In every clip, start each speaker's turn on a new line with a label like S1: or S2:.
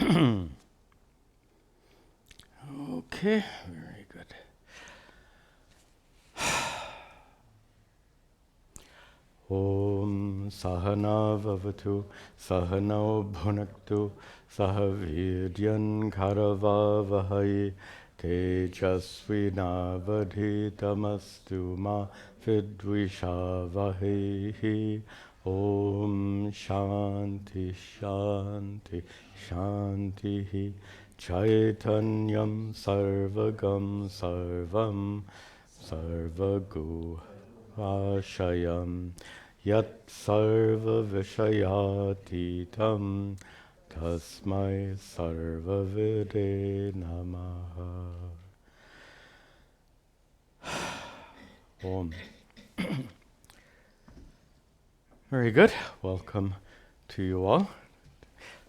S1: Okay, very good. Om Sahana Vavatu Sahano Bhunaktu Sahavidyan Karavavahai Tejasvinavadhitamastu ma Vidvishavahai. Om Shanti Shanti Shanti Chaitanyam Sarvagam Sarvam Sarvagu Ashayam Yat Sarva Vishayatitam Tasmai Sarva Vide Namaha. Om. Very good. Welcome to you all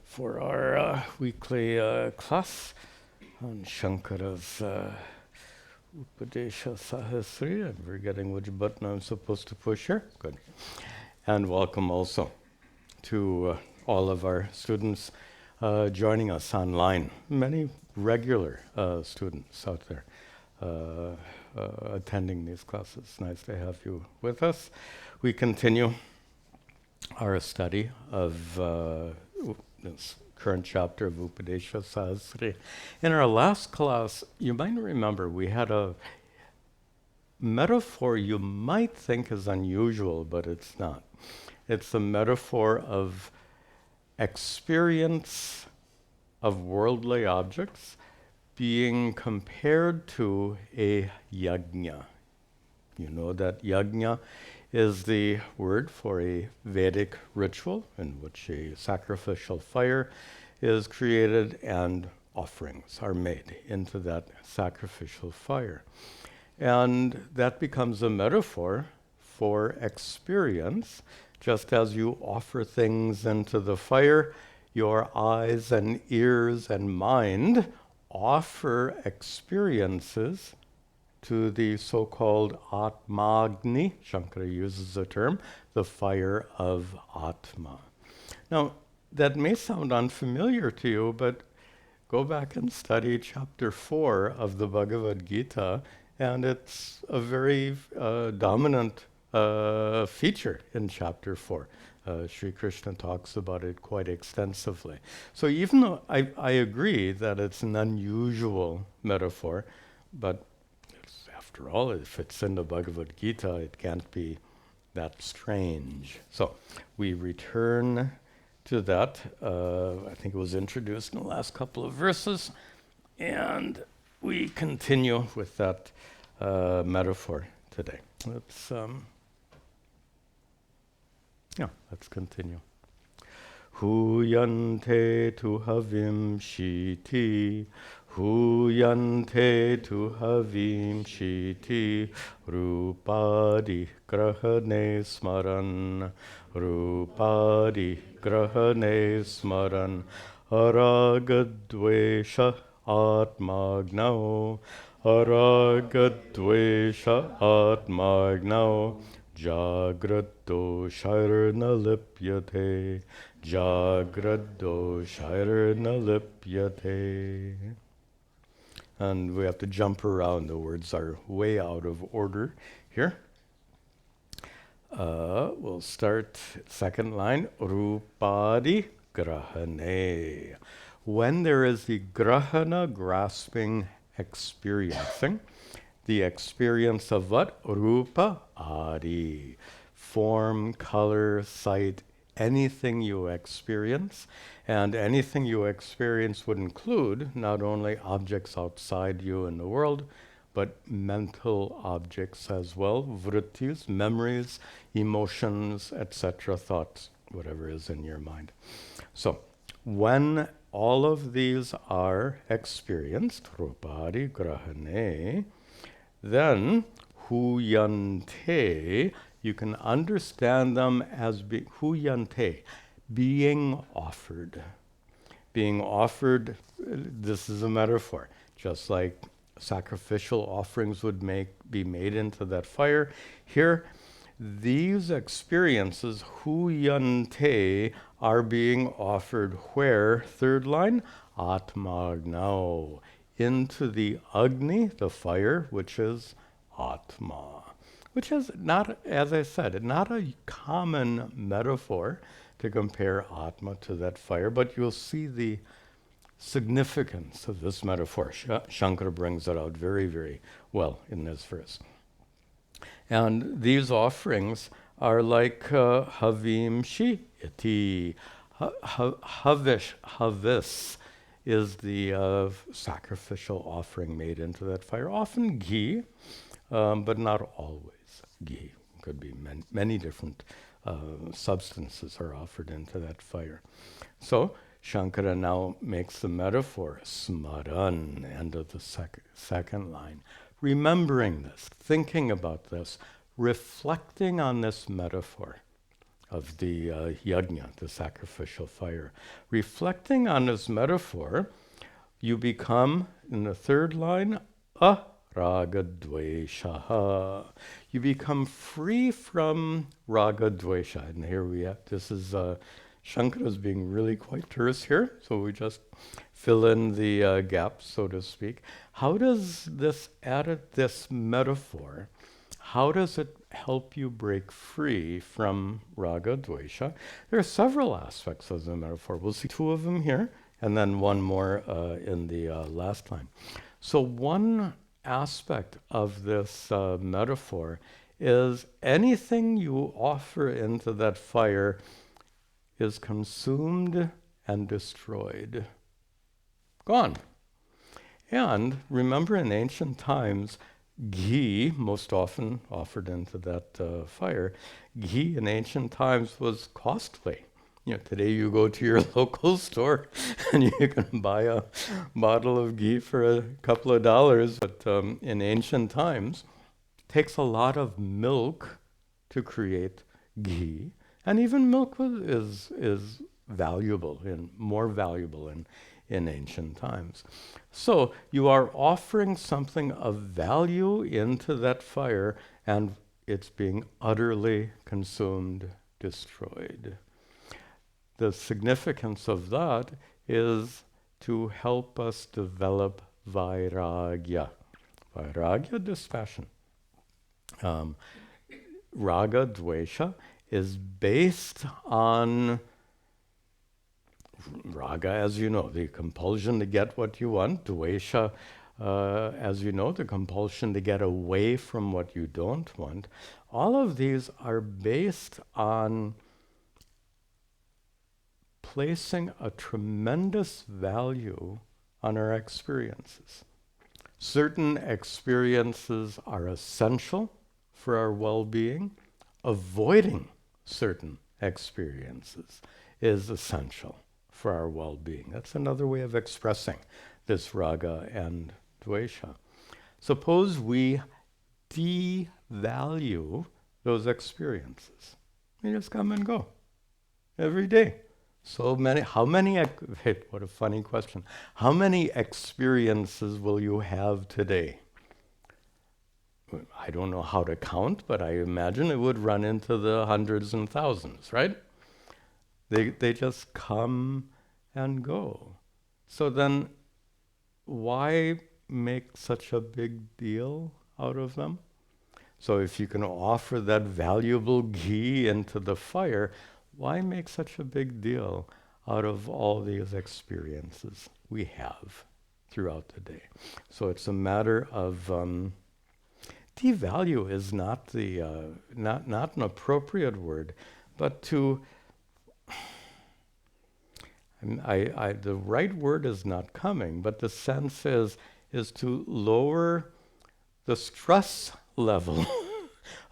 S1: for our weekly class on Shankara's Upadesha Sahasri. I'm forgetting which button I'm supposed to push here. Good. And welcome also to all of our students joining us online. Many regular students out there attending these classes. Nice to have you with us. We continue our study of this current chapter of Upadesha Sahasri. In our last class, you might remember we had a metaphor you might think is unusual, but it's not. It's a metaphor of experience of worldly objects being compared to a yajna. You know that yajna is the word for a Vedic ritual in which a sacrificial fire is created and offerings are made into that sacrificial fire. And that becomes a metaphor for experience. Just as you offer things into the fire, your eyes and ears and mind offer experiences to the so-called atma-agni. Shankara uses the term, the fire of Atma. Now, that may sound unfamiliar to you, but go back and study chapter 4 of the Bhagavad Gita, and it's a very dominant feature in chapter 4. Sri Krishna talks about it quite extensively. So even though I agree that it's an unusual metaphor, but after all, if it's in the Bhagavad Gita, it can't be that strange. So we return to that. I think it was introduced in the last couple of verses, and we continue with that metaphor today. Let's continue. Huyante tu havim shiti, huyante tu havim shiti, rupadi grahane smaran, rupadi grahane smaran, aragadvesha atmagnao, aragadvesha atmagnao, Jagratto shairna lipyate, Jagratto shairna lipyate. And we have to jump around. The words are way out of order here. We'll start second line, Rupadi grahane. When there is the grahana, grasping, experiencing, the experience of what? Rupa adi. Form, color, sight, anything you experience. And anything you experience would include not only objects outside you in the world, but mental objects as well. Vrittis, memories, emotions, etc., thoughts, whatever is in your mind. So, when all of these are experienced, Rupadi grahane, then huyante, you can understand them as huyante, being offered. Being offered, this is a metaphor, just like sacrificial offerings would be made into that fire. Here, these experiences, huyante, are being offered where? Third line, atma-gnau, into the agni, the fire, which is atma. Which is not, as I said, not a common metaphor to compare atma to that fire, but you'll see the significance of this metaphor. Shankara brings it out very, very well in this verse. And these offerings are like havimshi iti. Havis is the sacrificial offering made into that fire. Often ghee, but not always ghee. Could be many different substances are offered into that fire. So Shankara now makes the metaphor, smaran, end of the second line. Remembering this, thinking about this, reflecting on this metaphor of the yajna, the sacrificial fire. Reflecting on this metaphor, you become, in the third line, raga-dvesha. You become free from raga-dvesha. And here we have, this is, Shankara is being really quite terse here, so we just fill in the gaps, so to speak. How does this metaphor, how does it help you break free from raga-dvesha? There are several aspects of the metaphor. We'll see two of them here, and then one more in the last line. So one aspect of this metaphor is anything you offer into that fire is consumed and destroyed. Gone. And remember, in ancient times, ghee, most often offered into that fire, ghee in ancient times was costly. You know, today you go to your local store and you can buy a bottle of ghee for a couple of dollars. But in ancient times, it takes a lot of milk to create ghee. And even milk is valuable, and more valuable in ancient times. So you are offering something of value into that fire, and it's being utterly consumed, destroyed. The significance of that is to help us develop vairagya. Vairagya, dispassion. Raga, dvesha is based on raga, as you know, the compulsion to get what you want. Dvesha, as you know, the compulsion to get away from what you don't want. All of these are based on placing a tremendous value on our experiences. Certain experiences are essential for our well-being. Avoiding certain experiences is essential for our well-being. That's another way of expressing this raga and dvesha. Suppose we devalue those experiences. They just come and go every day. So many, wait, what a funny question. How many experiences will you have today? I don't know how to count, but I imagine it would run into the hundreds and thousands, right? They just come and go. So then why make such a big deal out of them? So if you can offer that valuable ghee into the fire, why make such a big deal out of all these experiences we have throughout the day? So it's a matter of devalue is not the not an appropriate word, but to the right word is not coming, but the sense is to lower the stress level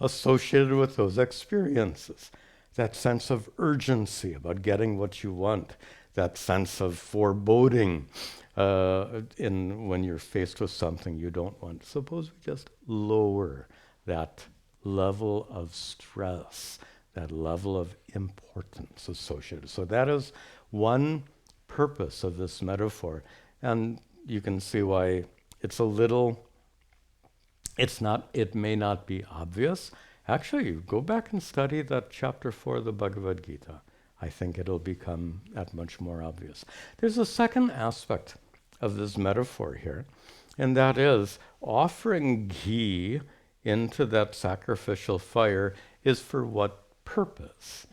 S1: associated with those experiences. That sense of urgency about getting what you want, that sense of foreboding when you're faced with something you don't want. Suppose we just lower that level of stress, that level of importance associated. So that is one purpose of this metaphor. And you can see why it's a little, it may not be obvious, Actually, go back and study that chapter 4 of the Bhagavad Gita. I think it'll become that much more obvious. There's a second aspect of this metaphor here, and that is offering ghee into that sacrificial fire is for what purpose?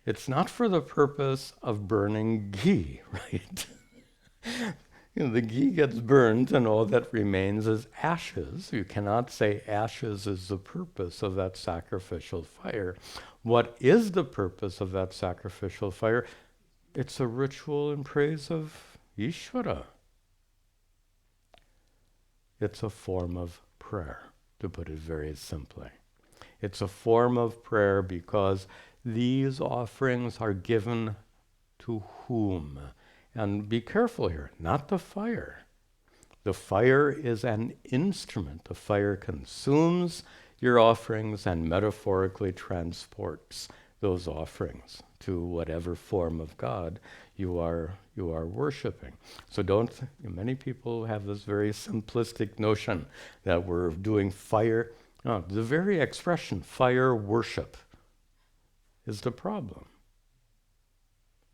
S1: It's not for the purpose of burning ghee, right? The ghee gets burned and all that remains is ashes. You cannot say ashes is the purpose of that sacrificial fire. What is the purpose of that sacrificial fire? It's a ritual in praise of Ishvara. It's a form of prayer, to put it very simply. It's a form of prayer because these offerings are given to whom? And be careful here, not the fire. The fire is an instrument. The fire consumes your offerings and metaphorically transports those offerings to whatever form of God you are worshiping. So many people have this very simplistic notion that we're doing fire. No, the very expression, fire worship, is the problem.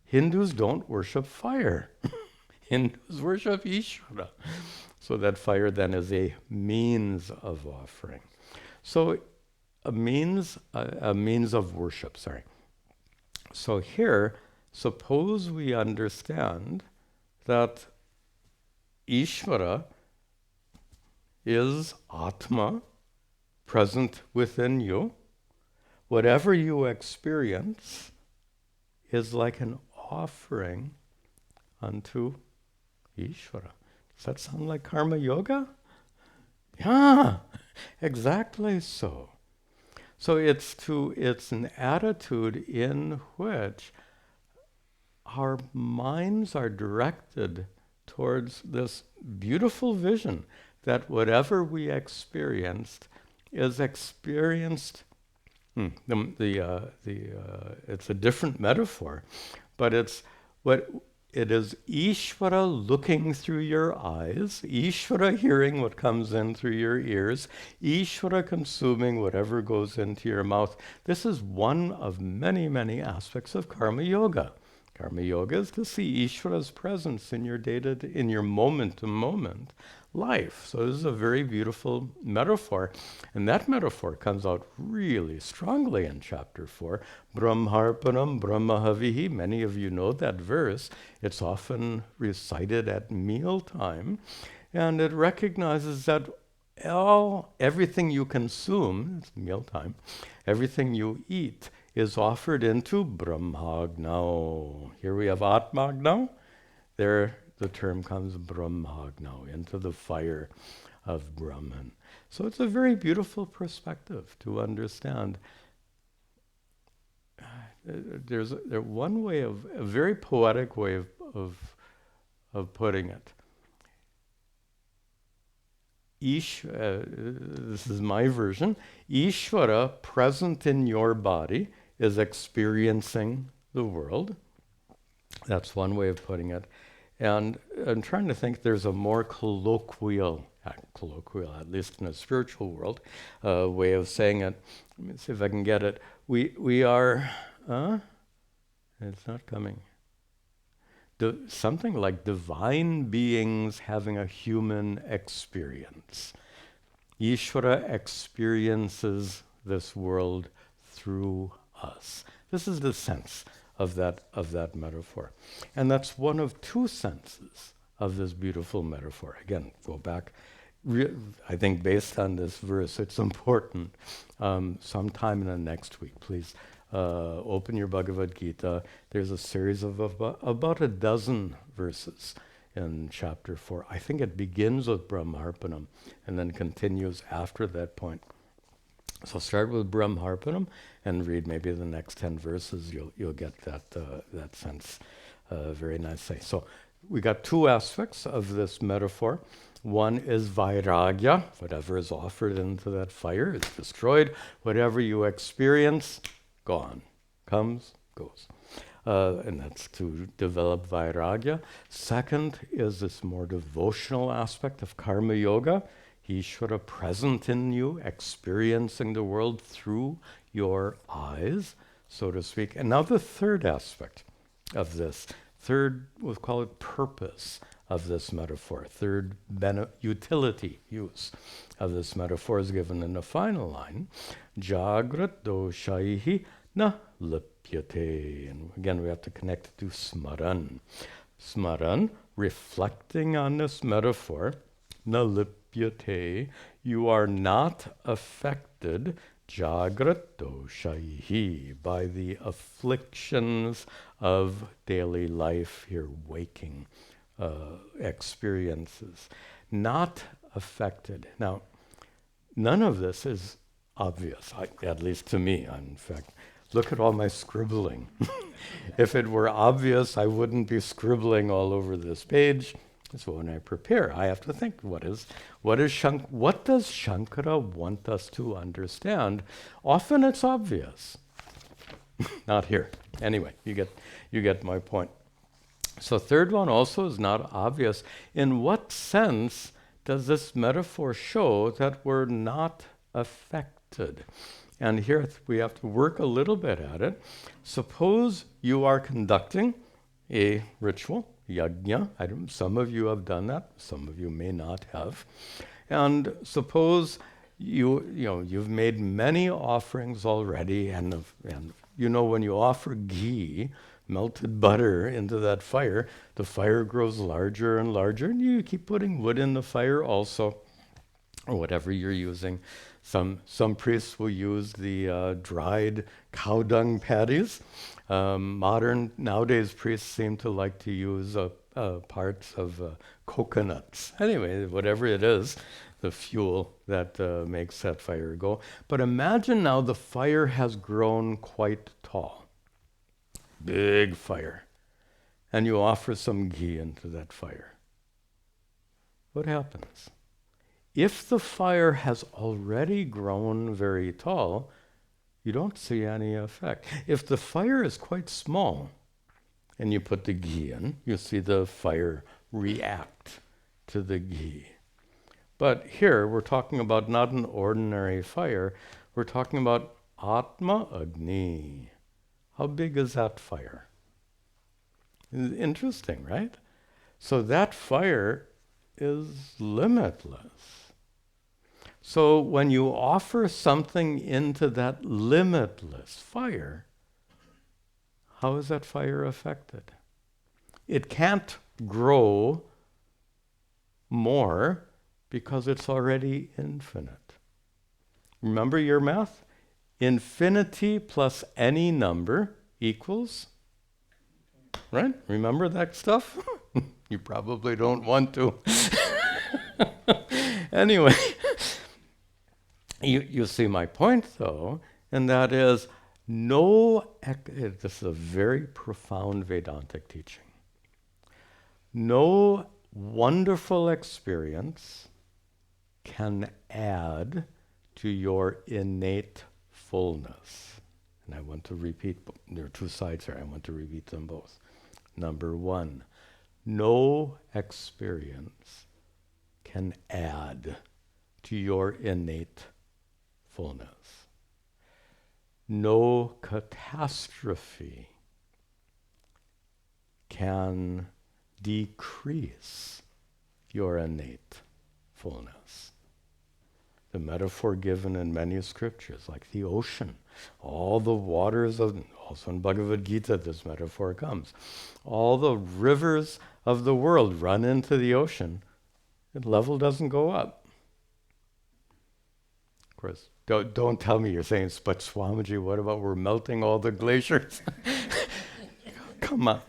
S1: Hindus don't worship fire. Hindus worship Ishvara. So that fire then is a means of offering. So a means of worship, sorry. So here, suppose we understand that Ishvara is Atma, present within you. Whatever you experience is like an offering unto Ishvara. Does that sound like karma yoga? Yeah, exactly so. So it's an attitude in which our minds are directed towards this beautiful vision that whatever we experienced is experienced. It's a different metaphor, but it is Ishvara looking through your eyes, Ishvara hearing what comes in through your ears, Ishvara consuming whatever goes into your mouth. This is one of many, many aspects of karma yoga. Karma yoga is to see Ishvara's presence in your moment-to-moment life. So this is a very beautiful metaphor. And that metaphor comes out really strongly in chapter 4. Brahmarpanam brahmahavihi. Many of you know that verse. It's often recited at mealtime. And it recognizes that everything you consume, it's mealtime, everything you eat is offered into Brahmagno. Here we have Atmagno. There the term comes Brahmagno, into the fire of Brahman. So it's a very beautiful perspective to understand. There's one way a very poetic way of putting it. This is my version. Ishvara, present in your body, is experiencing the world. That's one way of putting it. And I'm trying to think there's a more colloquial, at least in a spiritual world, way of saying it. Let me see if I can get it. We are, it's not coming. Something like divine beings having a human experience. Ishvara experiences this world through us. This is the sense of that metaphor. And that's one of two senses of this beautiful metaphor. Again, go back. I think based on this verse, it's important. Sometime in the next week, please open your Bhagavad Gita. There's a series of about a dozen verses in chapter 4. I think it begins with Brahmarpanam and then continues after that point. So start with Brahmarpanam and read maybe the next 10 verses. You'll get that sense very nicely. So we got two aspects of this metaphor. One is vairagya. Whatever is offered into that fire is destroyed. Whatever you experience, gone. Comes, goes. And that's to develop vairagya. Second is this more devotional aspect of karma yoga. Ishvara present in you, experiencing the world through your eyes, so to speak. And now the third aspect of this, third, we'll call it purpose of this metaphor, third utility use of this metaphor is given in the final line. Jagrat doshaihi na lipyate. And again, we have to connect it to smaran. Smaran, reflecting on this metaphor, na lipyate, you are not affected, jagrat doshaihi, by the afflictions of daily life here, waking experiences. Not affected. Now, none of this is obvious, at least to me. In fact, look at all my scribbling. If it were obvious, I wouldn't be scribbling all over this page. So when I prepare, I have to think, what does Shankara want us to understand? Often it's obvious. Not here. Anyway, you get my point. So third one also is not obvious. In what sense does this metaphor show that we're not affected? And here we have to work a little bit at it. Suppose you are conducting a ritual, yajna. Some of you have done that. Some of you may not have. And suppose you've made many offerings already, and when you offer ghee, melted butter into that fire, the fire grows larger and larger, and you keep putting wood in the fire also, or whatever you're using. Some priests will use the dried cow dung patties. Nowadays priests seem to like to use parts of coconuts. Anyway, whatever it is, the fuel that makes that fire go. But imagine now the fire has grown quite tall. Big fire. And you offer some ghee into that fire. What happens? If the fire has already grown very tall, you don't see any effect. If the fire is quite small and you put the ghee in, you see the fire react to the ghee. But here we're talking about not an ordinary fire, we're talking about atma-agni. How big is that fire? Interesting, right? So that fire is limitless. So when you offer something into that limitless fire, how is that fire affected? It can't grow more because it's already infinite. Remember your math? Infinity plus any number equals, right? Remember that stuff? You probably don't want to. Anyway, you see my point though, and that is this is a very profound Vedantic teaching. No wonderful experience can add to your innate fullness. And I want to repeat, there are two sides here, I want to repeat them both. Number one, no experience can add to your innate fullness. No catastrophe can decrease your innate fullness. The metaphor given in many scriptures, like the ocean, all the waters of, also in Bhagavad Gita this metaphor comes, all the rivers of the world run into the ocean, the level doesn't go up. Of course, don't tell me you're saying, but Swamiji, what about we're melting all the glaciers? Come on.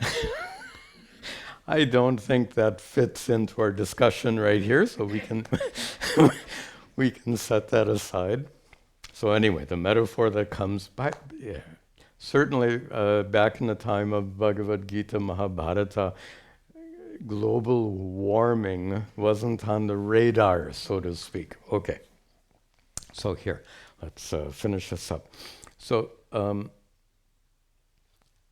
S1: I don't think that fits into our discussion right here, so we can we can set that aside. So anyway, the metaphor that comes by, certainly back in the time of Bhagavad Gita, Mahabharata, global warming wasn't on the radar, so to speak. Okay, so here, let's finish this up. So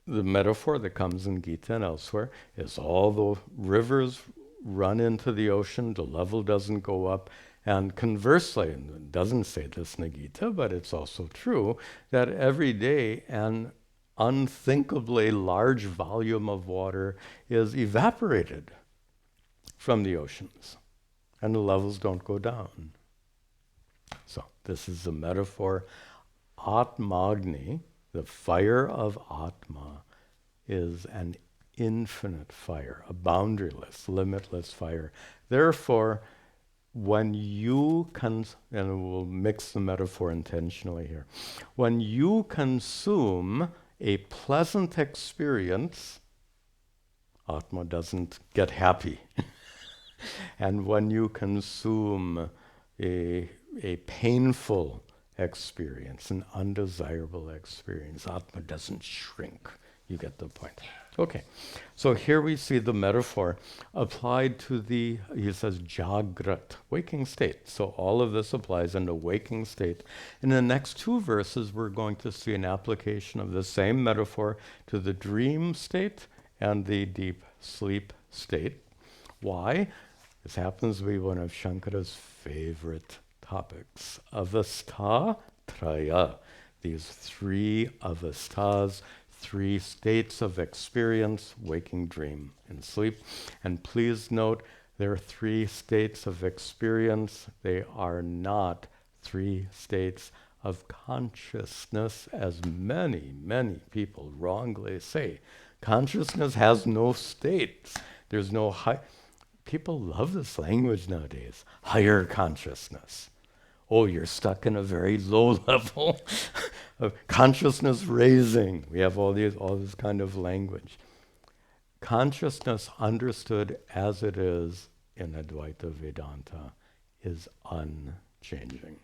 S1: the metaphor that comes in Gita and elsewhere is all the rivers run into the ocean, the level doesn't go up, And conversely, and it doesn't say this in the Gita, but it's also true, that every day an unthinkably large volume of water is evaporated from the oceans, and the levels don't go down. So this is a metaphor. Atmagni, the fire of Atma, is an infinite fire, a boundaryless, limitless fire. Therefore, when you and we'll mix the metaphor intentionally here, when you consume a pleasant experience, Atma doesn't get happy. And when you consume a painful experience, an undesirable experience, Atma doesn't shrink. You get the point. Okay, so here we see the metaphor applied to the, he says, jagrat, waking state. So all of this applies in the waking state. In the next two verses, we're going to see an application of the same metaphor to the dream state and the deep sleep state. Why? This happens to be one of Shankara's favorite topics. Avastha traya, these three avasthas, three states of experience: waking, dream, and sleep. And please note, there are three states of experience. They are not three states of consciousness, as many, many people wrongly say. Consciousness has no states. There's no high. People love this language nowadays. Higher consciousness. Oh, you're stuck in a very low level of consciousness raising. We have all this kind of language. Consciousness understood as it is in Advaita Vedanta is unchanging.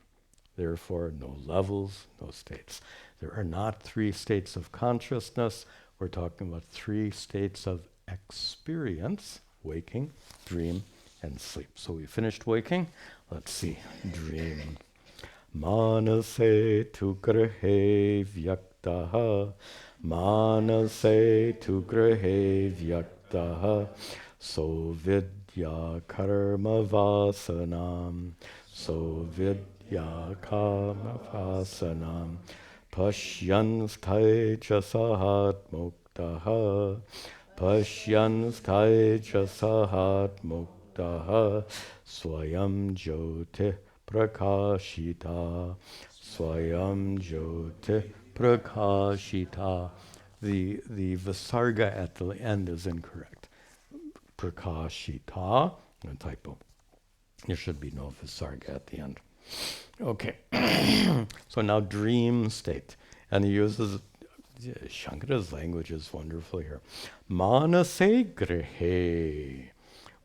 S1: Therefore, no levels, no states. There are not three states of consciousness. We're talking about three states of experience: waking, dream, and sleep. So we finished waking. Let's see, dream. Manase tu grahe vyaktaha, manase tu grahe vyaktaha, so vidya karma vasanam, so vidya karma vasanam, pashyan sthai sahat muktaha, pashyan sthai sahat muktaha, swayam jyoti prakashita, swayam jyoti prakashita. The visarga at the end is incorrect. Prakashita, a typo. There should be no visarga at the end. Okay, so now dream state. And he uses, Shankara's language is wonderful here. Manase grihe.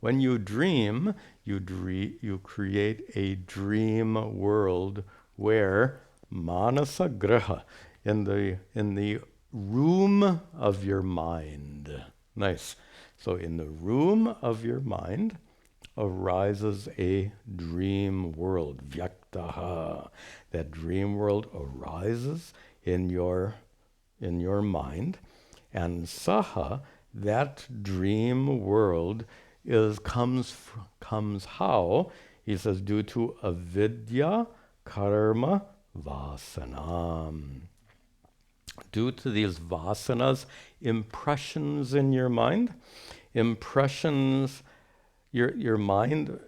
S1: When you dream, you create a dream world where manasa graha, in the room of your mind. Nice. So in the room of your mind arises a dream world, vyaktaha. That dream world arises in your mind, and saha, that dream world comes how? He says, due to avidya karma vasanam. Due to these vasanas, impressions in your mind, impressions, your mind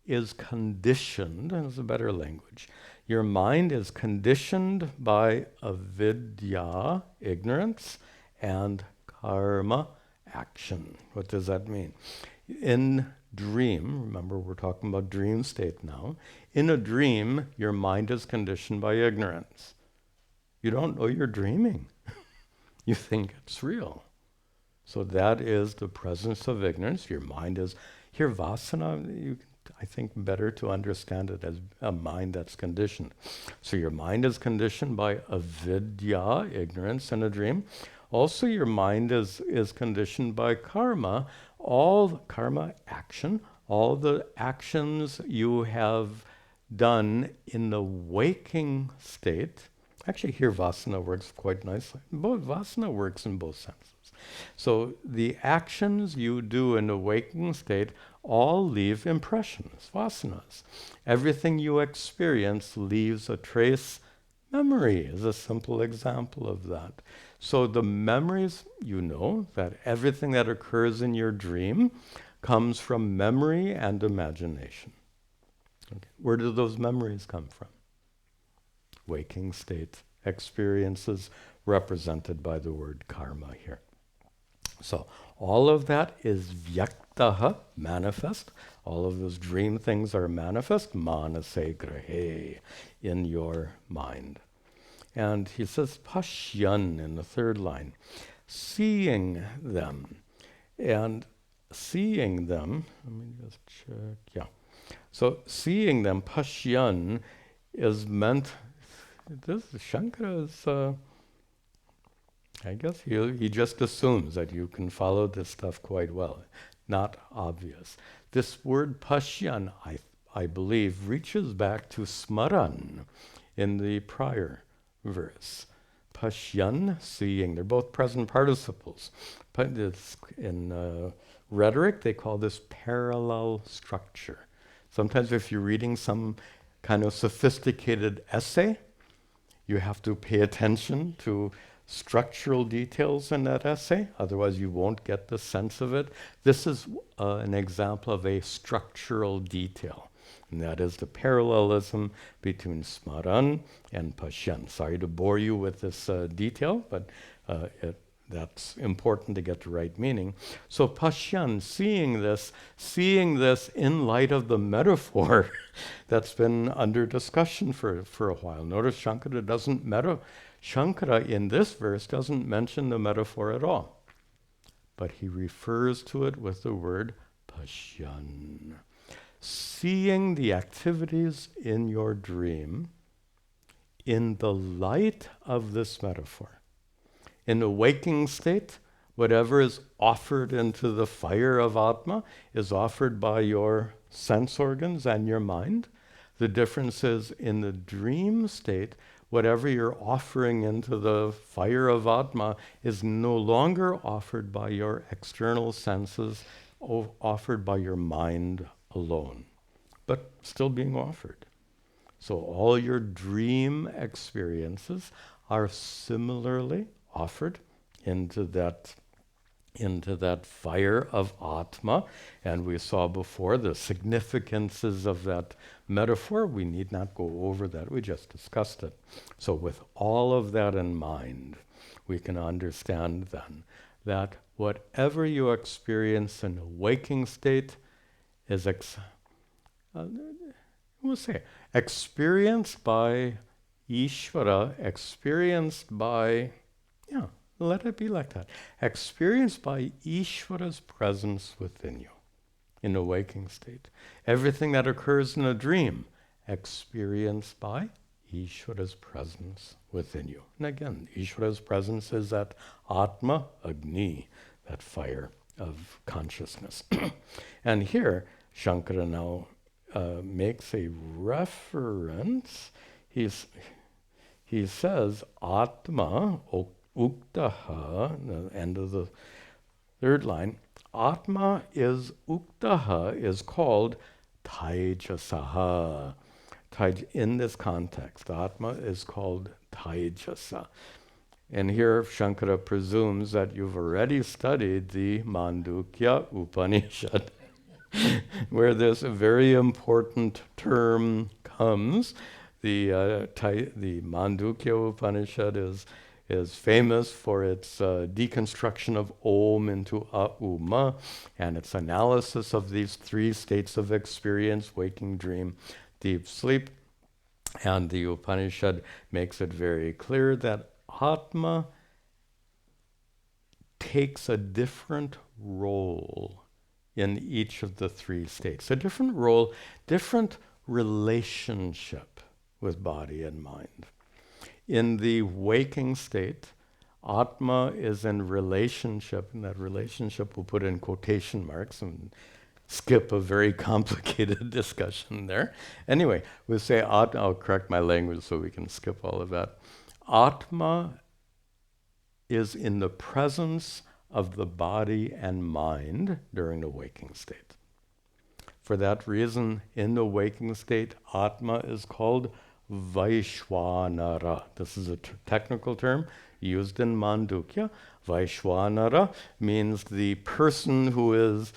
S1: is conditioned, is a better language. Your mind is conditioned by avidya, ignorance, and karma, action. What does that mean? In dream, remember we're talking about dream state now. In a dream, your mind is conditioned by ignorance. You don't know you're dreaming. You think it's real. So that is the presence of ignorance. Your mind is, here vasana, I think better to understand it as a mind that's conditioned. So your mind is conditioned by avidya, ignorance, in a dream. Also, your mind is conditioned by karma, all karma action, all the actions you have done in the waking state. Actually, here vasana works quite nicely. Vasana works in both senses. So the actions you do in the waking state all leave impressions, vasanas. Everything you experience leaves a trace. Memory is a simple example of that. So the memories, you know, that everything that occurs in your dream comes from memory and imagination. Okay. Where do those memories come from? Waking state experiences represented by the word karma here. So all of that is vyaktaha, manifest. All of those dream things are manifest, manase grahe, in your mind. And he says pashyan in the third line, seeing them. And seeing them, let me just check, yeah. So seeing them, pashyan, is meant, this Shankara is, I guess he just assumes that you can follow this stuff quite well. Not obvious. This word pashyan, I believe, reaches back to smaran in the prior verse. Pashyan, seeing. They're both present participles. In rhetoric, they call this parallel structure. Sometimes if you're reading some kind of sophisticated essay, you have to pay attention to structural details in that essay, otherwise you won't get the sense of it. This is an example of a structural detail, and that is the parallelism between smaran and pashyan. Sorry to bore you with this detail, but that's important to get the right meaning. So pashyan, seeing this in light of the metaphor that's been under discussion for a while. Notice Shankara in this verse doesn't mention the metaphor at all, but he refers to it with the word pashyan. Seeing the activities in your dream in the light of this metaphor. In the waking state, whatever is offered into the fire of Atma is offered by your sense organs and your mind. The difference is in the dream state, whatever you're offering into the fire of Atma is no longer offered by your external senses, offered by your mind alone, but still being offered. So all your dream experiences are similarly offered into that fire of Atma. And we saw before the significances of that metaphor. We need not go over that. We just discussed it. So with all of that in mind, we can understand then that whatever you experience in a waking state is experienced by Ishvara, experienced by, let it be like that. Experienced by Ishvara's presence within you in a waking state. Everything that occurs in a dream, experienced by Ishvara's presence within you. And again, Ishvara's presence is that Atma, Agni, that fire of consciousness. And here, Shankara now makes a reference. He says, Atma, Uktaha, the end of the third line, Atma is Uktaha, is called Taijasaha. In this context, Atma is called Taijasa. And here Shankara presumes that you've already studied the Mandukya Upanishad, where this very important term comes. The Mandukya Upanishad is famous for its deconstruction of Om into Auma, and its analysis of these three states of experience: waking, dream, deep sleep. And the Upanishad makes it very clear that Atma takes a different role in each of the three states. A different role, different relationship with body and mind. In the waking state, Atma is in relationship, and that relationship we'll put in quotation marks and skip a very complicated discussion there. Anyway, we'll say Atma, I'll correct my language so we can skip all of that. Atma is in the presence of the body and mind during the waking state. For that reason, in the waking state, Atma is called Vaishwanara. This is a technical term used in Mandukya. Vaishwanara means the person who is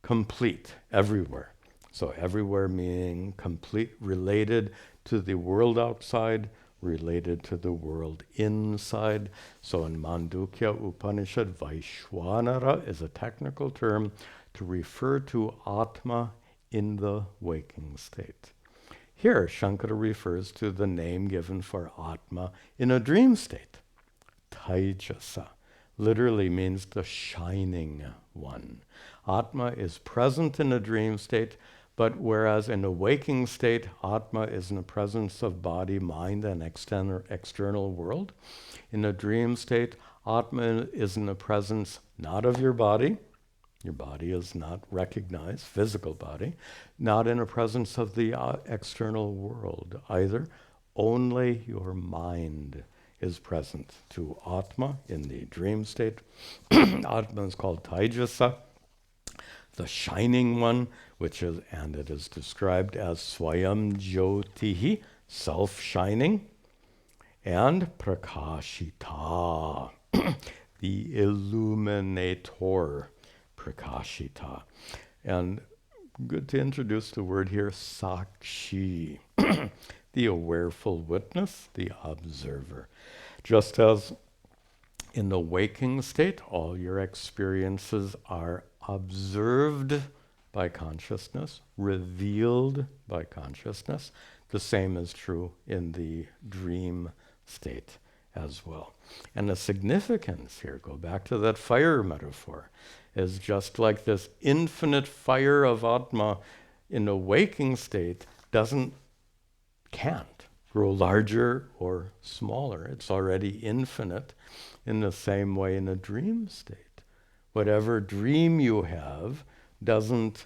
S1: complete everywhere. So everywhere meaning complete, related to the world outside, related to the world inside. So in Mandukya Upanishad, Vaishwanara is a technical term to refer to Atma in the waking state. Here, Shankara refers to the name given for Atma in a dream state. Taijasa literally means the shining one. Atma is present in a dream state, but whereas in a waking state, Atma is in the presence of body, mind, and external world, in a dream state, Atma is in the presence not of your body is not recognized, physical body, not in the presence of the external world either. Only your mind is present to Atma in the dream state. Atma is called Taijasa, the shining one, and it is described as Swayam Jyotihi, self-shining, and Prakashita, the illuminator, Prakashita. And good to introduce the word here, Sakshi, the awareful witness, the observer. Just as in the waking state, all your experiences are observed by consciousness, revealed by consciousness. The same is true in the dream state as well. And the significance here, go back to that fire metaphor, is just like this infinite fire of Atma in the waking state can't grow larger or smaller. It's already infinite. In the same way in a dream state, whatever dream you have doesn't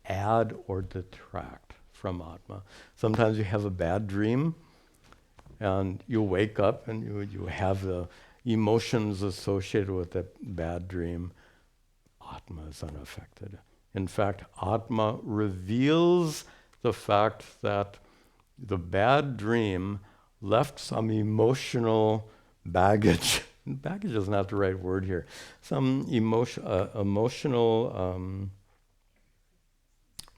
S1: add or detract from Atma. Sometimes you have a bad dream and you wake up and you have the emotions associated with that bad dream. Atma is unaffected. In fact, Atma reveals the fact that the bad dream left some emotional baggage. Baggage is not the right word here. Some emotional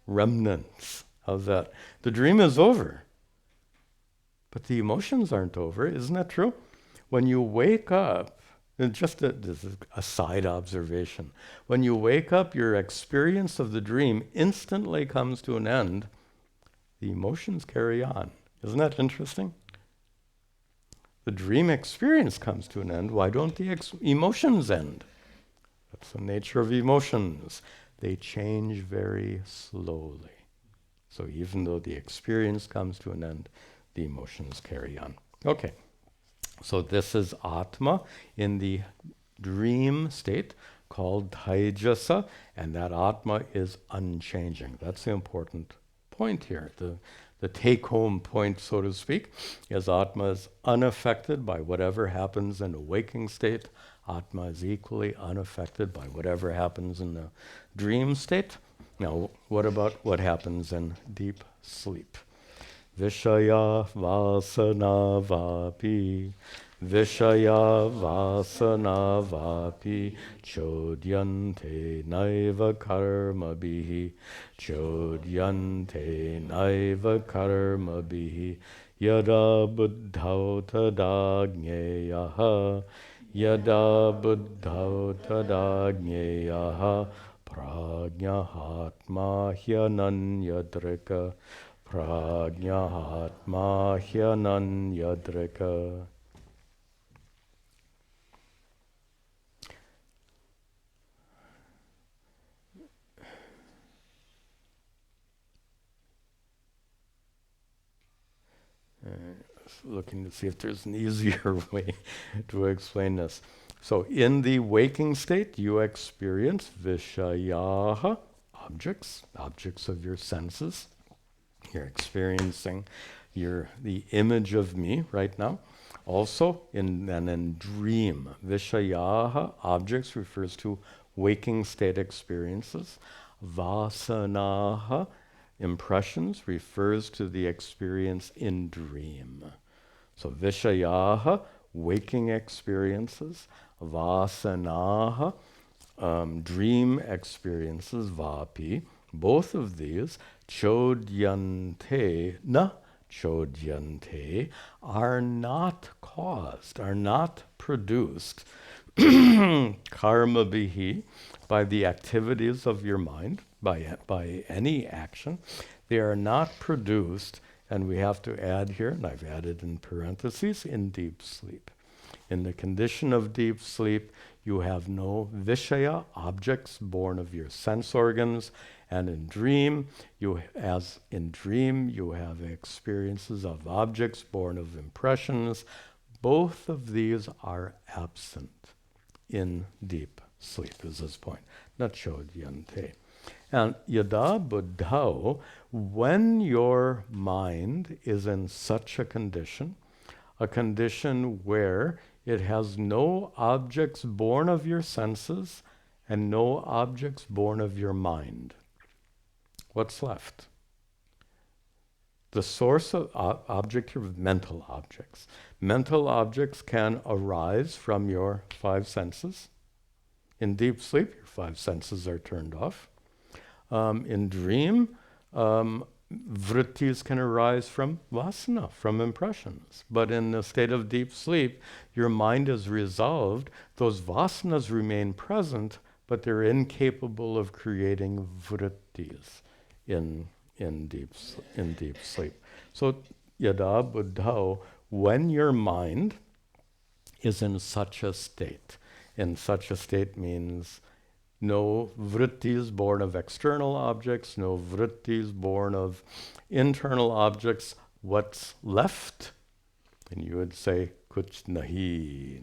S1: remnants. How's that? The dream is over, but the emotions aren't over. Isn't that true? When you wake up, and this is a side observation. When you wake up, your experience of the dream instantly comes to an end. The emotions carry on. Isn't that interesting? The dream experience comes to an end. Why don't the emotions end? That's the nature of emotions. They change very slowly. So even though the experience comes to an end, the emotions carry on. Okay. So this is Atma in the dream state called Taijasa, and that Atma is unchanging. That's the important point here. The take-home point, so to speak, is Atma is unaffected by whatever happens in the waking state. Atma is equally unaffected by whatever happens in the dream state. Now, what about what happens in deep sleep? Vishaya vasana vapi, Vishaya vasana vapi, chodyante naiva karma bihi, chodyante naiva karma bihi, yada buddhau tadagneyaha, yada buddhau tadagneyaha, prajnahatma hyananyadrika, prajnahatma hyananyadrika. Looking to see if there's an easier way to explain this. So in the waking state, you experience vishayaha, objects of your senses. You're experiencing the image of me right now. Also, in dream, vishayaha, objects, refers to waking state experiences. Vasanaha, impressions, refers to the experience in dream. So vishayaha, waking experiences. Vasanaha, dream experiences, vapi. Both of these, chodyante, na chodyante, are not caused, are not produced karma bihi, by the activities of your mind, by any action. They are not produced, and we have to add here, and I've added in parentheses, in deep sleep. In the condition of deep sleep, you have no vishaya, objects born of your sense organs, and in dream, you have experiences of objects born of impressions. Both of these are absent in deep sleep, is this point. Nachodyante. And yada buddhao, when your mind is in such a condition where it has no objects born of your senses and no objects born of your mind, what's left? The source of object of mental objects. Mental objects can arise from your five senses. In deep sleep, your five senses are turned off. In dream, vrittis can arise from vasana, from impressions. But in the state of deep sleep, your mind is resolved. Those vasanas remain present, but they're incapable of creating vrittis in deep sleep. So, yada buddhao, when your mind is in such a state means no vrittis born of external objects, no vrittis born of internal objects. What's left? And you would say, kuch nahi,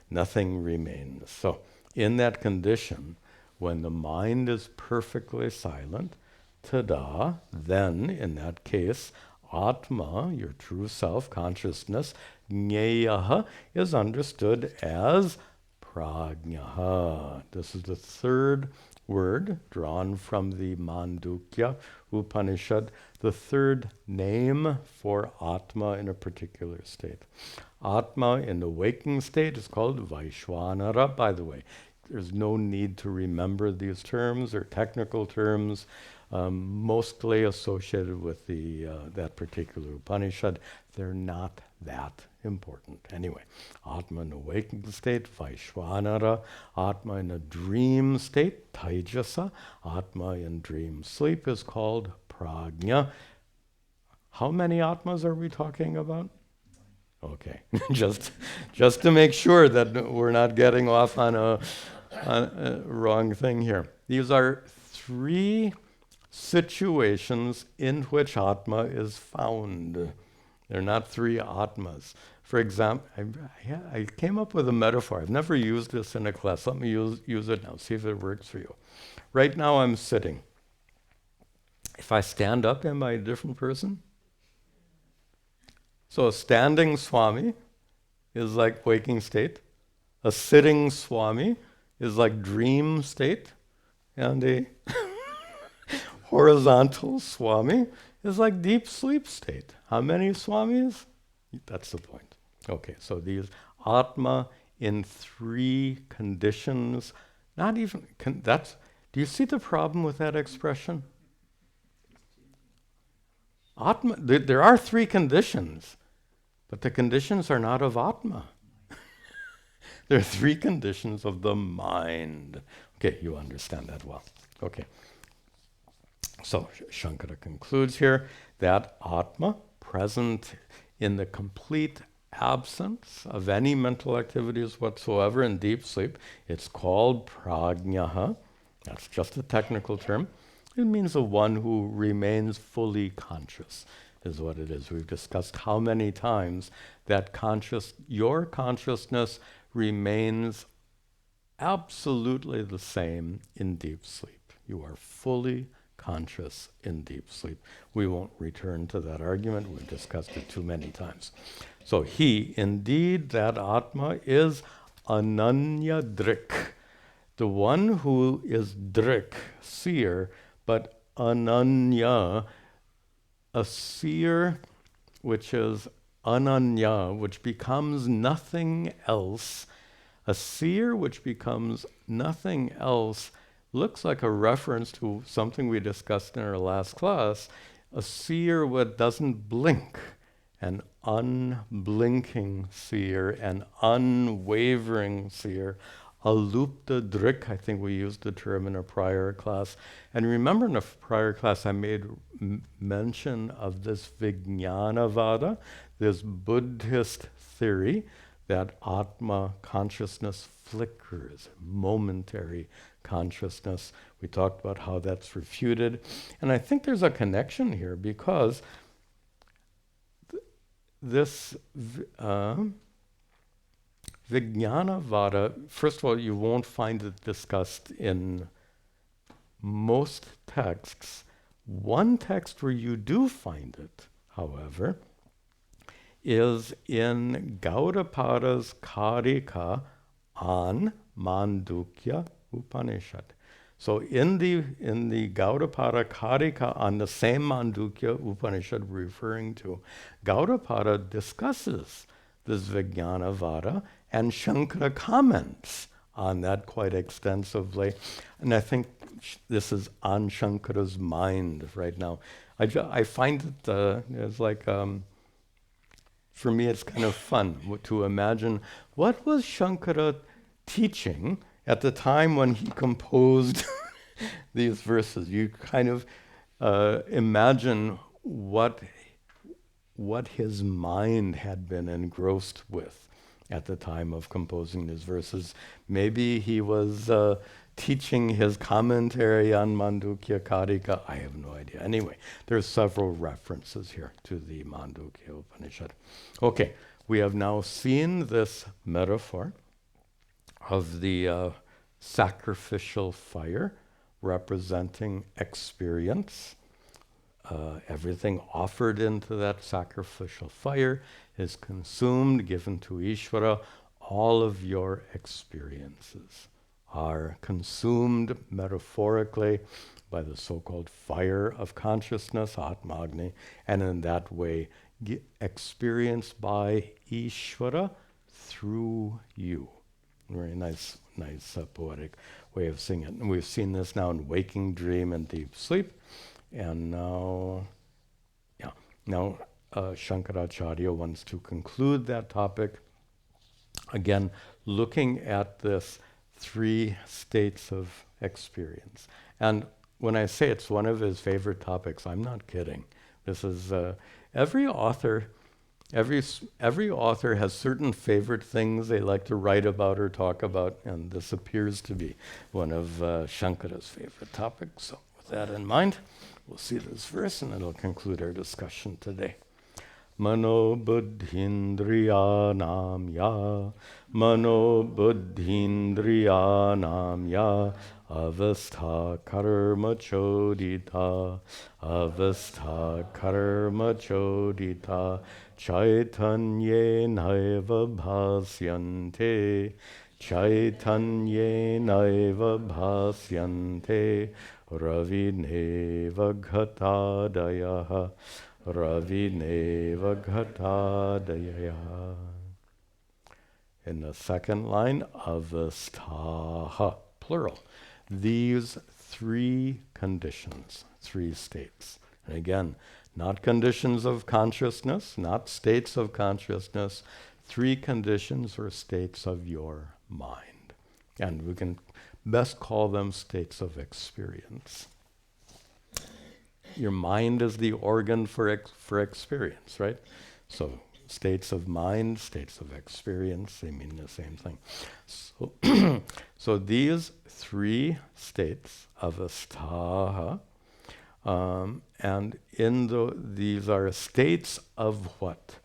S1: nothing remains. So, in that condition, when the mind is perfectly silent, tada, then, in that case, atma, your true self, consciousness, jnēyaha, is understood as prajnaha. This is the third word drawn from the Mandukya Upanishad, the third name for Atma in a particular state. Atma in the waking state is called Vaishvanara. By the way, there's no need to remember these terms or technical terms, mostly associated with that particular Upanishad. They're not that important. Anyway, Atma in a waking state, Vaishvanara. Atma in a dream state, Taijasa. Atma in dream sleep is called Prajna. How many Atmas are we talking about? Okay, just to make sure that we're not getting off on a wrong thing here. These are three situations in which Atma is found. They're not three Atmas. For example, I came up with a metaphor. I've never used this in a class. Let me use it now, see if it works for you. Right now I'm sitting. If I stand up, am I a different person? So a standing Swami is like waking state. A sitting Swami is like dream state. And a horizontal Swami is like deep sleep state. How many Swamis? That's the point. Okay, so these Atma in three conditions, not even, do you see the problem with that expression? Atma, there are three conditions, but the conditions are not of Atma. There are three conditions of the mind. Okay, you understand that well. Okay. So Shankara concludes here that Atma, present in the complete absence of any mental activities whatsoever in deep sleep, it's called prajnaha. That's just a technical term. It means the one who remains fully conscious, is what it is. We've discussed how many times that your consciousness remains absolutely the same in deep sleep. You are fully conscious in deep sleep. We won't return to that argument. We've discussed it too many times. So he, indeed, that Atma is Ananya Drik, the one who is Drik, seer, but Ananya, a seer which is Ananya, which becomes nothing else. A seer which becomes nothing else looks like a reference to something we discussed in our last class. A seer that doesn't blink, an unblinking seer, an unwavering seer, alupta drik, I think we used the term in a prior class. And remember in a prior class I made mention of this Vijnanavada, this Buddhist theory that Atma consciousness flickers, momentary consciousness. We talked about how that's refuted. And I think there's a connection here because this Vijnanavada, first of all, you won't find it discussed in most texts. One text where you do find it, however, is in Gaudapada's Karika on Mandukya Upanishad. So in the Gaudapada Karika on the same Mandukya Upanishad we're referring to, Gaudapada discusses this Vijnanavada, and Shankara comments on that quite extensively. And I think this is on Shankara's mind right now. I find it it's like, for me it's kind of fun to imagine what was Shankara teaching at the time when he composed these verses. You kind of imagine what his mind had been engrossed with at the time of composing these verses. Maybe he was teaching his commentary on Mandukya Karika. I have no idea. Anyway, there's several references here to the Mandukya Upanishad. Okay, we have now seen this metaphor of the sacrificial fire representing experience. Everything offered into that sacrificial fire is consumed, given to Ishvara. All of your experiences are consumed metaphorically by the so-called fire of consciousness, Atma-agni, and in that way experienced by Ishvara through you. Very nice poetic way of seeing it. And we've seen this now in waking dream and deep sleep. And now Shankaracharya wants to conclude that topic. Again, looking at this 3 states of experience. And when I say it's one of his favorite topics, I'm not kidding. This is every author has certain favorite things they like to write about or talk about, and this appears to be one of Shankara's favorite topics. So with that in mind, we'll see this verse and it'll conclude our discussion today. Mano buddhindriyanam ya, mano buddhindriyanam ya, avastha karma chodita, avastha karma chodita, chaitanye naiva bhasyante, chaitanye naiva bhasyante, ravineva ghatadayaha, ravineva ghatadayaha. In the second line, avasthaha, plural. These 3 conditions, 3 states. And again, not conditions of consciousness, not states of consciousness, 3 conditions or states of your mind. And we can best call them states of experience. Your mind is the organ for experience, right? So states of mind, states of experience, they mean the same thing. So, so these 3 states of asthaha, and these are states of what?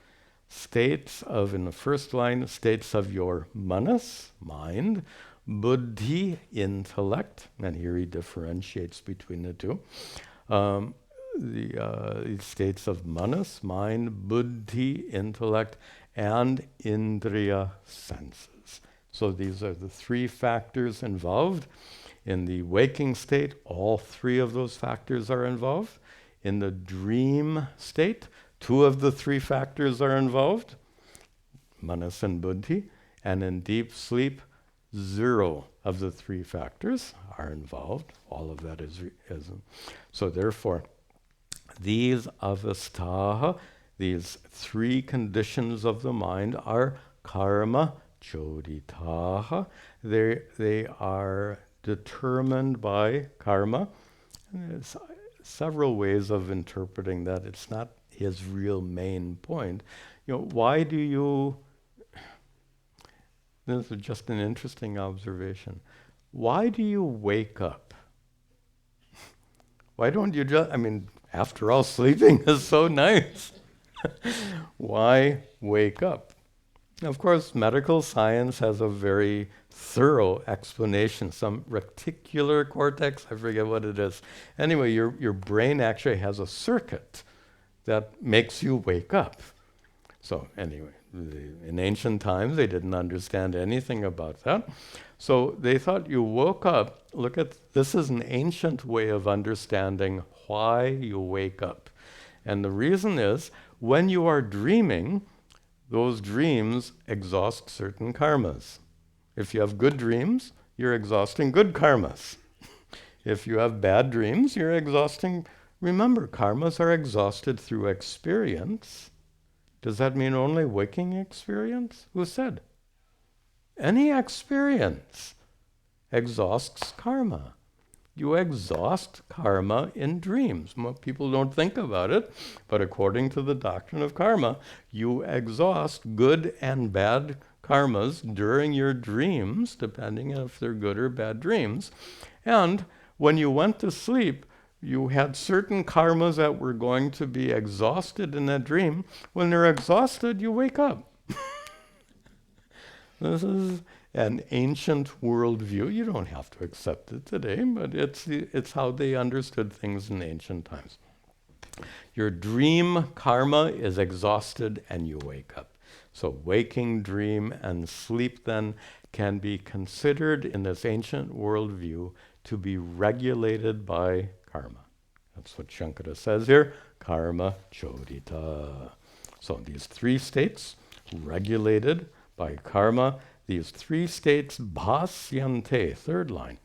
S1: States of, in the first line, states of your manas, mind, buddhi, intellect, and here he differentiates between the 2. The states of manas, mind, buddhi, intellect, and indriya senses. So these are the three factors involved. In the waking state, all three of those factors are involved. In the dream state, two of the three factors are involved, manas and buddhi. And in deep sleep, zero of the three factors are involved. All of that is. So therefore, these avasthaha, these three conditions of the mind, are karma choditaha. They are determined by karma. And there's several ways of interpreting that. It's not his real main point. Why do you... This is just an interesting observation. Why do you wake up? Why don't you just... after all, sleeping is so nice. Why wake up? Of course, medical science has a very thorough explanation. Some reticular cortex, I forget what it is. Anyway, your brain actually has a circuit that makes you wake up. So anyway, in ancient times, they didn't understand anything about that. So they thought you woke up. Look at, this is an ancient way of understanding why you wake up. And the reason is, when you are dreaming, those dreams exhaust certain karmas. If you have good dreams, you're exhausting good karmas. If you have bad dreams, you're exhausting... Remember, karmas are exhausted through experience. Does that mean only waking experience? Who said? Any experience exhausts karma. You exhaust karma in dreams. Most people don't think about it, but according to the doctrine of karma, you exhaust good and bad karmas during your dreams, depending on if they're good or bad dreams. And when you went to sleep, you had certain karmas that were going to be exhausted in that dream. When they're exhausted, you wake up. This is an ancient worldview. You don't have to accept it today, but it's how they understood things in ancient times. Your dream karma is exhausted and you wake up. So waking, dream, and sleep then can be considered in this ancient worldview to be regulated by karma. That's what Shankara says here, karma chodita. So these three states regulated by karma, these three states bhasyante, third line.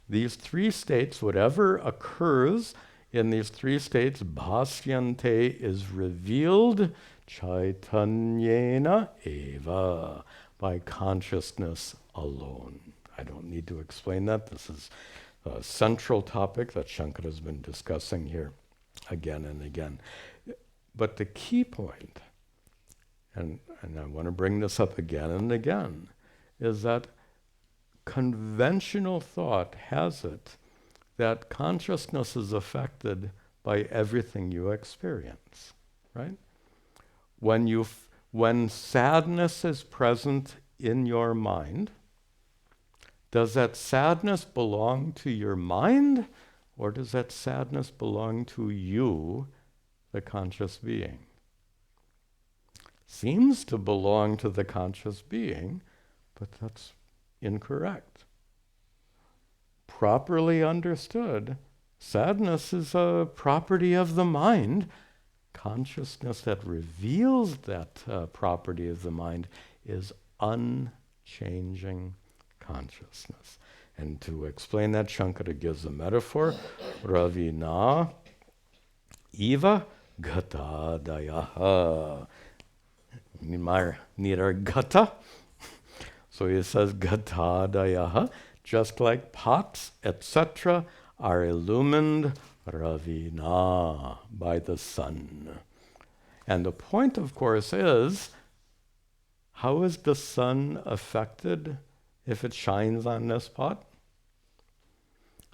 S1: These three states, whatever occurs in these three states, bhasyante is revealed chaitanyena eva, by consciousness alone. I don't need to explain that. This is a central topic that Shankara has been discussing here again and again. But the key point, and I want to bring this up again and again, is that conventional thought has it that consciousness is affected by everything you experience, right? When sadness is present in your mind, does that sadness belong to your mind, or does that sadness belong to you, the conscious being? Seems to belong to the conscious being, but that's incorrect. Properly understood, sadness is a property of the mind. Consciousness that reveals that property of the mind is unchanging consciousness. And to explain that, Shankara gives a metaphor, ravina eva gatadayaha. Need our gata. So he says gatadayaha, just like pots, etc., are illumined ravina, by the sun. And the point, of course, is, how is the sun affected if it shines on this pot?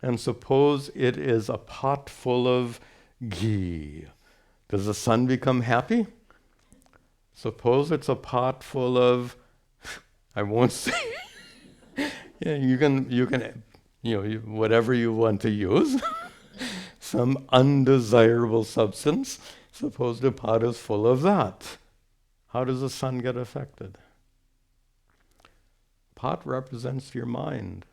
S1: And suppose it is a pot full of ghee. Does the sun become happy? Suppose it's a pot full of, I won't say, you can whatever you want to use, some undesirable substance. Suppose the pot is full of that. How does the sun get affected? Pot represents your mind.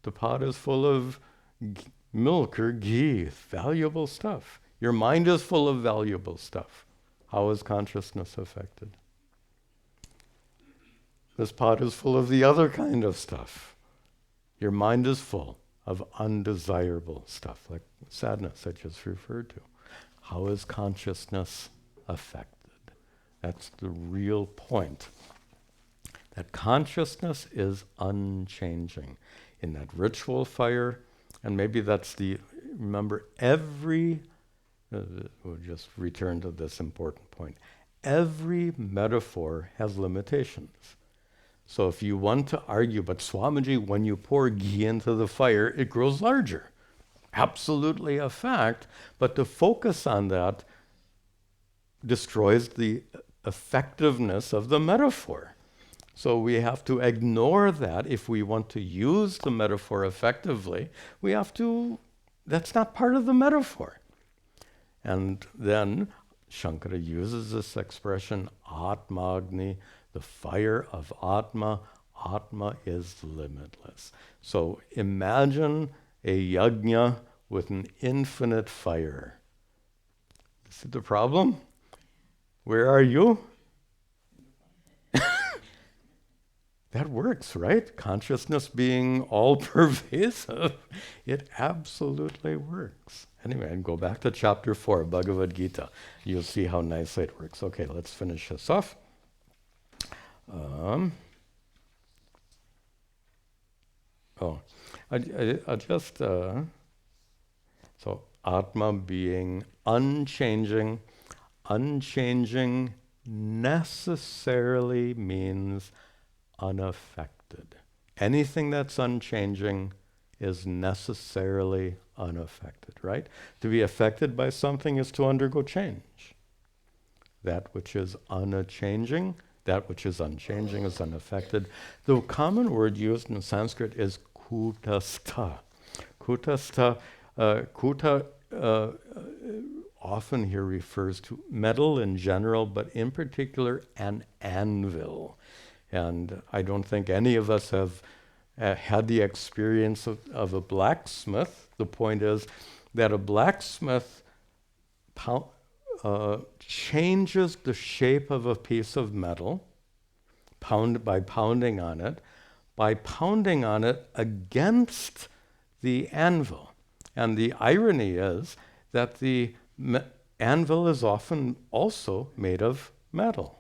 S1: The pot is full of milk or ghee, valuable stuff. Your mind is full of valuable stuff. How is consciousness affected? This pot is full of the other kind of stuff. Your mind is full of undesirable stuff, like sadness I just referred to. How is consciousness affected? That's the real point. That consciousness is unchanging. In that ritual fire, and maybe that's remember we'll just return to this important point. Every metaphor has limitations. So if you want to argue, but Swamiji, when you pour ghee into the fire, it grows larger. Absolutely a fact, but to focus on that destroys the effectiveness of the metaphor. So we have to ignore that. If we want to use the metaphor effectively, that's not part of the metaphor. And then Shankara uses this expression, Atma-agni, the fire of Atma. Atma is limitless. So imagine a yajna with an infinite fire. See the problem? Where are you? That works, right? Consciousness being all-pervasive. It absolutely works. Anyway, I'd go back to chapter 4, Bhagavad Gita. You'll see how nicely it works. Okay, let's finish this off. So Atma being unchanging. Unchanging necessarily means unaffected. Anything that's unchanging is necessarily unaffected, right? To be affected by something is to undergo change. That which is unchanging, that which is unchanging is unaffected. The common word used in Sanskrit is kutastha. Kutastha, kuta often here refers to metal in general, but in particular an anvil. And I don't think any of us have had the experience of a blacksmith. The point is that a blacksmith changes the shape of a piece of metal by pounding on it against the anvil. And the irony is that the anvil is often also made of metal.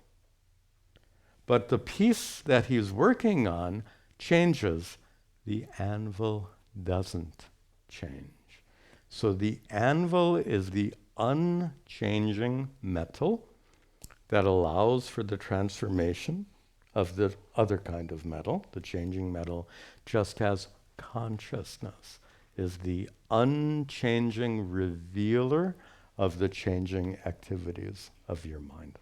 S1: But the piece that he's working on changes. The anvil doesn't change. So the anvil is the unchanging metal that allows for the transformation of the other kind of metal, the changing metal, just as consciousness is the unchanging revealer of the changing activities of your mind.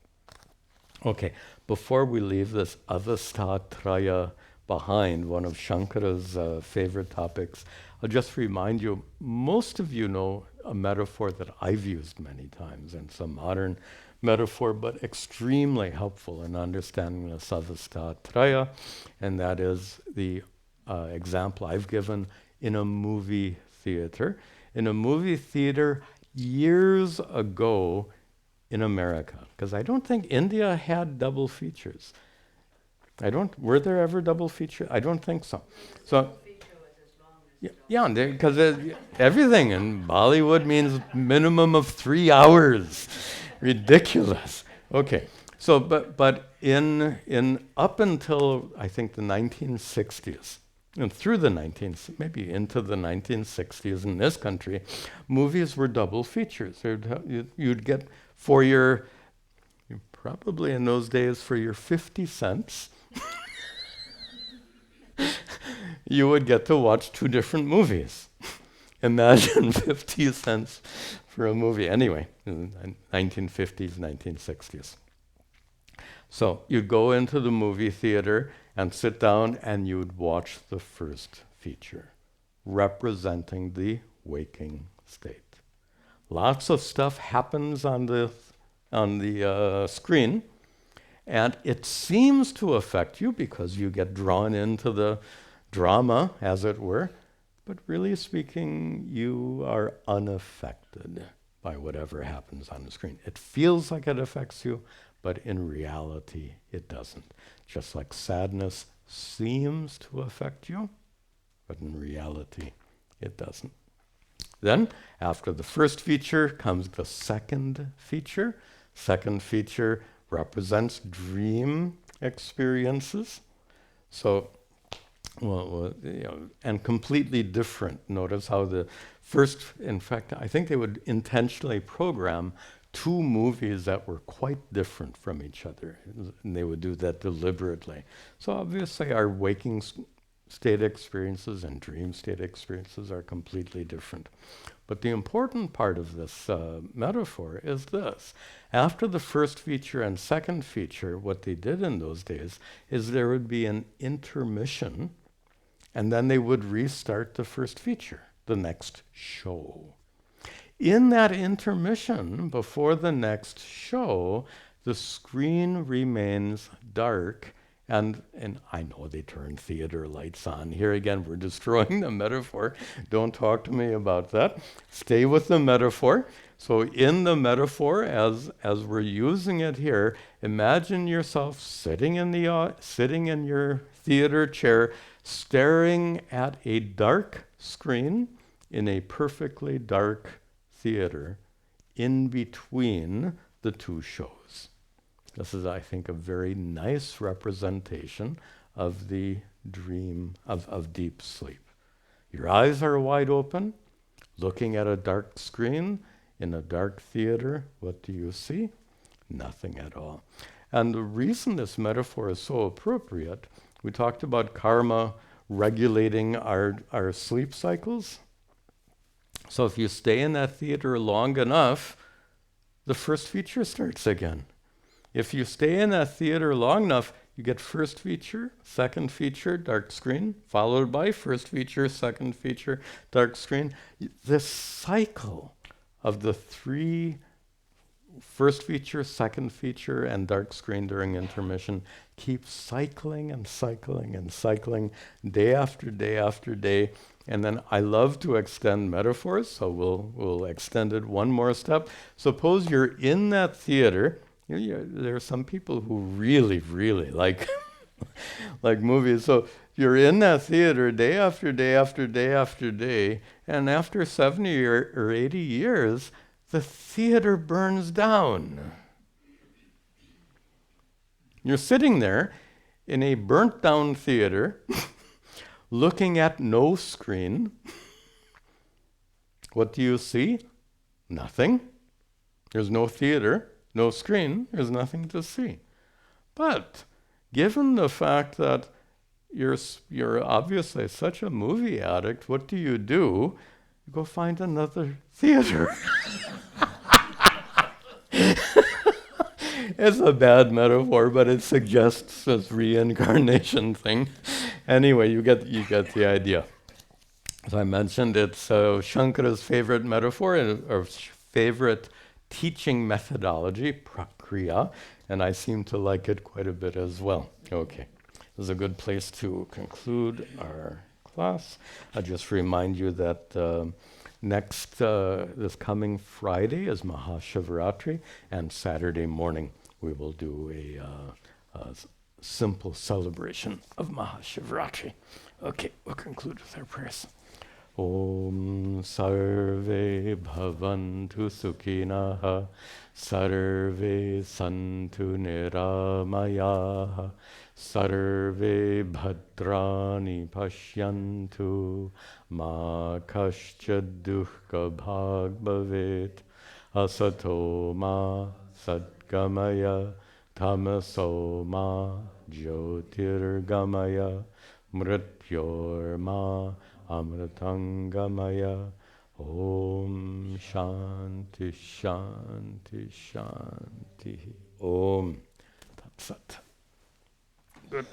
S1: Okay, before we leave this Avasthatraya behind, one of Shankara's favorite topics, I'll just remind you, most of you know a metaphor that I've used many times, and it's a modern metaphor, but extremely helpful in understanding the Avasthatraya, and that is the example I've given in a movie theater. In a movie theater years ago in America, because I don't think India had double features. Were there ever double features? I don't think so. So, yeah, because everything in Bollywood means minimum of 3 hours. Ridiculous. Okay, so but in up until I think the 1960s, and through the maybe into the 1960s in this country, movies were double features. You'd get probably in those days for your 50 cents, you would get to watch 2 different movies. Imagine 50 cents for a movie. Anyway, in the 1950s, 1960s. So you'd go into the movie theater and sit down and you'd watch the first feature, representing the waking state. Lots of stuff happens on the on the screen, and it seems to affect you because you get drawn into the drama, as it were, but really speaking, you are unaffected by whatever happens on the screen. It feels like it affects you, but in reality, it doesn't. Just like sadness seems to affect you, but in reality, it doesn't. Then, after the first feature comes the second feature. Second feature represents dream experiences. So, and completely different. Notice how the first, in fact, I think they would intentionally program two movies that were quite different from each other. And they would do that deliberately. So obviously our waking state experiences and dream state experiences are completely different. But the important part of this metaphor is this. After the first feature and second feature, what they did in those days is there would be an intermission, and then they would restart the first feature, the next show. In that intermission, before the next show, the screen remains dark. And I know they turn theater lights on. Here again, we're destroying the metaphor. Don't talk to me about that. Stay with the metaphor. So in the metaphor, as we're using it here, imagine yourself sitting in your theater chair, staring at a dark screen in a perfectly dark theater in between the two shows. This is, I think, a very nice representation of the dream of deep sleep. Your eyes are wide open, looking at a dark screen in a dark theater. What do you see? Nothing at all. And the reason this metaphor is so appropriate, we talked about karma regulating our sleep cycles. So if you stay in that theater long enough, the first feature starts again. If you stay in that theater long enough, you get first feature, second feature, dark screen, followed by first feature, second feature, dark screen. This cycle of the three first feature, second feature, and dark screen during intermission keeps cycling and cycling and cycling day after day after day. And then I love to extend metaphors, so we'll extend it one more step. Suppose you're in that theater. There are some people who really, really like like movies. So you're in that theater day after day after day after day, and after 70 or 80 years, the theater burns down. You're sitting there in a burnt down theater, looking at no screen. What do you see? Nothing. There's no theater. No screen, there's nothing to see. But given the fact that you're obviously such a movie addict, what do? You go find another theater. It's a bad metaphor, but it suggests this reincarnation thing. Anyway, you get the idea. As I mentioned, it's Shankara's favorite metaphor, or favorite teaching methodology, prakriya, and I seem to like it quite a bit as well. Okay, this is a good place to conclude our class. I'll just remind you that this coming Friday is Mahashivaratri, and Saturday morning we will do a simple celebration of Mahashivaratri. Okay, we'll conclude with our prayers. Om sarve bhavantu sukhinah, sarve santu niramayaha, sarve bhadrani pashyantu, ma kaschad dukkha bhag bhavet, asato ma sadgamaya, tamaso ma jyotirgamaya, mrityor ma Amritangamaya. Om Shanti Shanti Shanti. Om Tat Sat. Good.